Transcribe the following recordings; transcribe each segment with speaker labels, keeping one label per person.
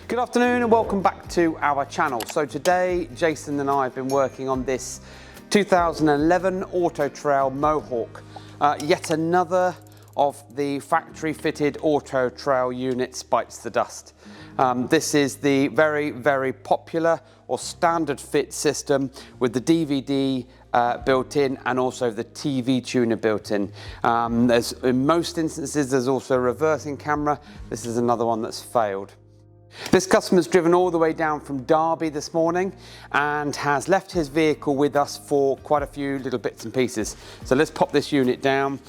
Speaker 1: Good afternoon and welcome back to our channel. So today Jason and I have been working on this 2011 AutoTrail Mohawk, yet another of the factory fitted AutoTrail units bites the dust. This is the very popular or standard fit system with the DVD built in and also the TV tuner built in. In most instances there's also a reversing camera. This is another one that's failed. This customer's driven all the way down from Derby this morning and has left his vehicle with us for quite a few little bits and pieces. So let's pop this unit down.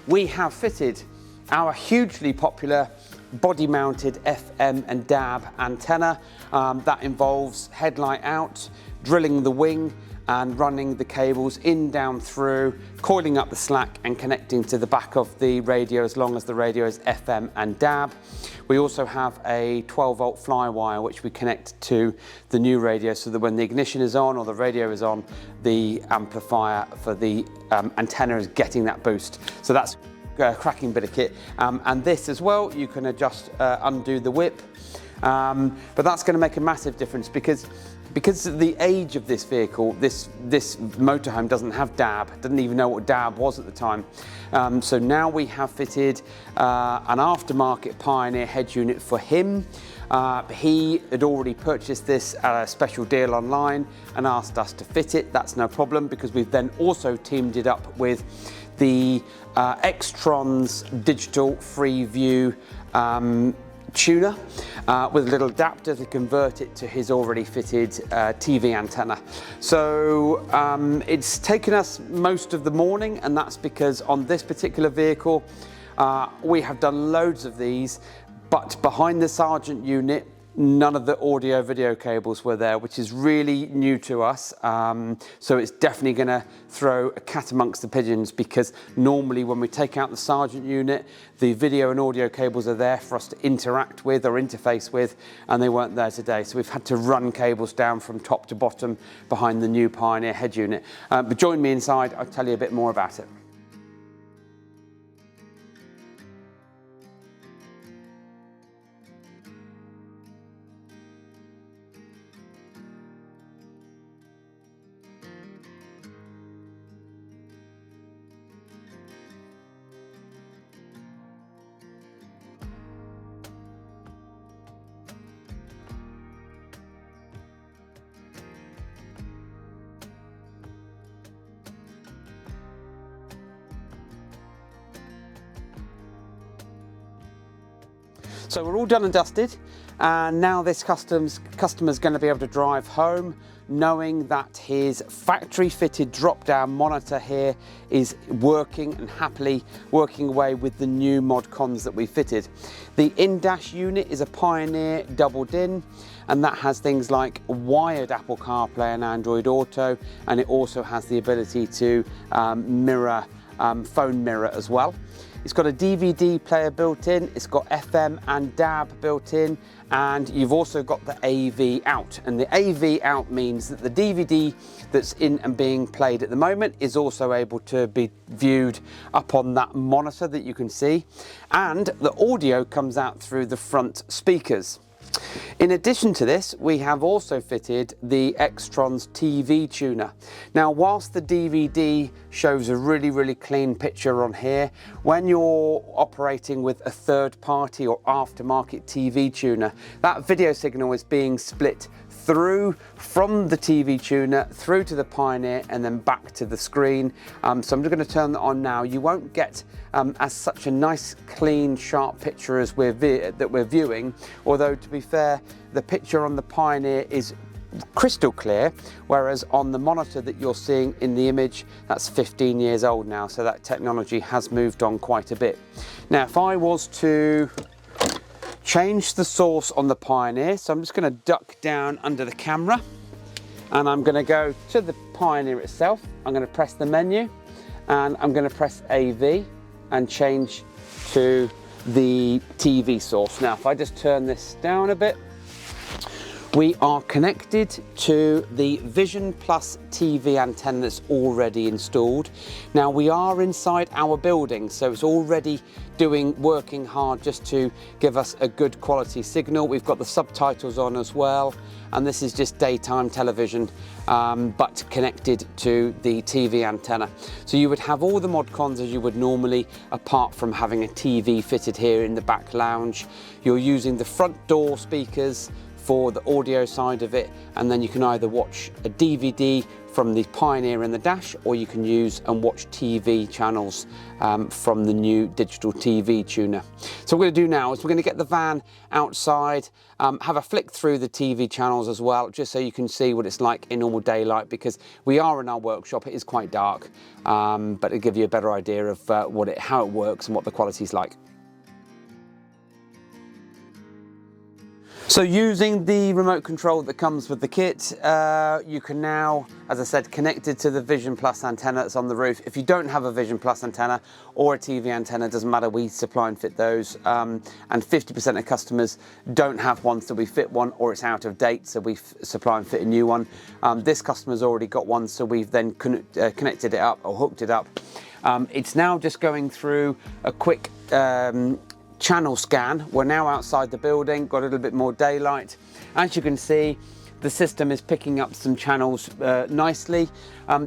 Speaker 1: We have fitted our hugely popular body mounted FM and DAB antenna. That involves headlight out, drilling the wing and running the cables in, down, through, coiling up the slack and connecting to the back of the radio as long as the radio is FM and DAB. We also have a 12-volt fly wire which we connect to the new radio so that when the ignition is on or the radio is on, the amplifier for the antenna is getting that boost. So that's a cracking bit of kit. And this as well, you can adjust, undo the whip. But that's going to make a massive difference because of the age of this vehicle. This motorhome doesn't have DAB, didn't even know what DAB was at the time. So now we have fitted an aftermarket Pioneer head unit for him. He had already purchased this at a special deal online and asked us to fit it. That's no problem because we've then also teamed it up with the Xtrons digital Freeview tuner with a little adapter to convert it to his already fitted TV antenna. So it's taken us most of the morning, and that's because on this particular vehicle we have done loads of these, but behind the Sergeant unit none of the audio video cables were there, which is really new to us. So it's definitely going to throw a cat amongst the pigeons because normally when we take out the Sergeant unit, the video and audio cables are there for us to interact with or interface with, and they weren't there today. So we've had to run cables down from top to bottom behind the new Pioneer head unit. But join me inside, I'll tell you a bit more about it. So we're all done and dusted, and now this customer's going to be able to drive home knowing that his factory fitted drop down monitor here is working and happily working away with the new mod cons that we fitted. The in-dash unit is a Pioneer double DIN, and that has things like wired Apple CarPlay and Android Auto, and it also has the ability to mirror, phone mirror as well. It's got a DVD player built in, it's got FM and DAB built in, and you've also got the AV out. And the AV out means that the DVD that's in and being played at the moment is also able to be viewed up on that monitor that you can see. And the audio comes out through the front speakers. In addition to this, we have also fitted the Xtrons TV tuner. Now, whilst the DVD shows a really clean picture on here, when you're operating with a third party or aftermarket TV tuner, that video signal is being split through from the TV tuner through to the Pioneer and then back to the screen. So I'm just going to turn that on now. You won't get as such a nice clean sharp picture as we're viewing, although to be fair, the picture on the Pioneer is crystal clear, whereas on the monitor that you're seeing in the image, that's 15 years old now, so that technology has moved on quite a bit. Now if I was to change the source on the Pioneer, so I'm just going to duck down under the camera and I'm going to go to the Pioneer itself. I'm going to press the menu and I'm going to press AV and change to the TV source. Now if I just turn this down a bit, We are connected to the Vision Plus TV antenna that's already installed. Now we are inside our building, so it's already working hard just to give us a good quality signal. We've got the subtitles on as well, and this is just daytime television, but connected to the TV antenna. So you would have all the mod cons as you would normally, apart from having a TV fitted here in the back lounge. You're using the front door speakers for the audio side of it, and then you can either watch a DVD from the Pioneer in the dash, or you can use and watch TV channels from the new digital TV tuner. So what we're going to do now is we're going to get the van outside, have a flick through the TV channels as well, just so you can see what it's like in normal daylight, because we are in our workshop. It is quite dark, but it'll give you a better idea of how it works and what the quality is like. So using the remote control that comes with the kit, you can now, as I said, connect it to the Vision Plus antenna that's on the roof. If you don't have a Vision Plus antenna or a TV antenna, doesn't matter, we supply and fit those. And 50% of customers don't have one, so we fit one, or it's out of date, so we supply and fit a new one. This customer's already got one, so we've then connected it up or hooked it up. It's now just going through a quick channel scan. We're now outside the building, got a little bit more daylight. As you can see, the system is picking up some channels nicely.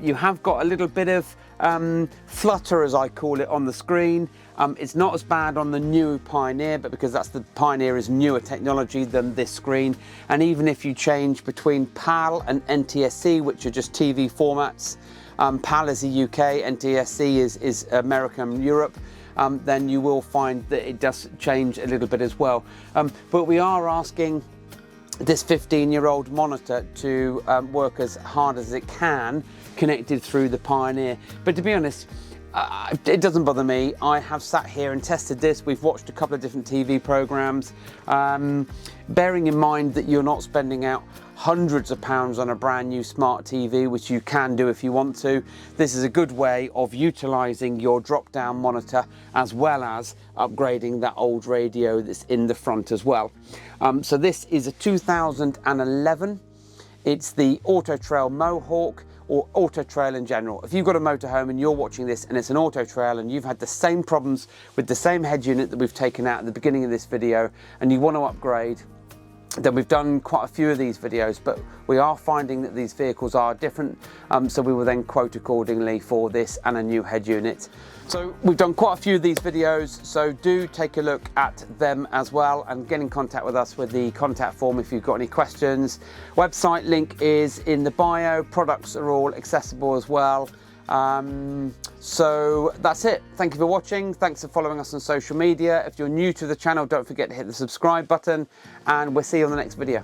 Speaker 1: You have got a little bit of flutter, as I call it, on the screen. It's not as bad on the new Pioneer, but because the Pioneer is newer technology than this screen. And even if you change between PAL and NTSC, which are just TV formats, PAL is the UK, NTSC is America and Europe, then you will find that it does change a little bit as well. But we are asking this 15-year-old monitor to work as hard as it can, connected through the Pioneer. But to be honest, it doesn't bother me. I have sat here and tested this. We've watched a couple of different TV programs. Bearing in mind that you're not spending out hundreds of pounds on a brand new smart TV, which you can do if you want to. This is a good way of utilizing your drop-down monitor, as well as upgrading that old radio that's in the front as well. So this is a 2011. It's the AutoTrail Mohawk, or AutoTrail in general. If you've got a motorhome and you're watching this and it's an AutoTrail and you've had the same problems with the same head unit that we've taken out at the beginning of this video, and you want to upgrade, then we've done quite a few of these videos, but we are finding that these vehicles are different, so we will then quote accordingly for this and a new head unit. So we've done quite a few of these videos, so do take a look at them as well, and get in contact with us with the contact form if you've got any questions. Website link is in the bio, products are all accessible as well. So that's it. Thank you for watching. Thanks for following us on social media. If you're new to the channel, don't forget to hit the subscribe button, and we'll see you on the next video.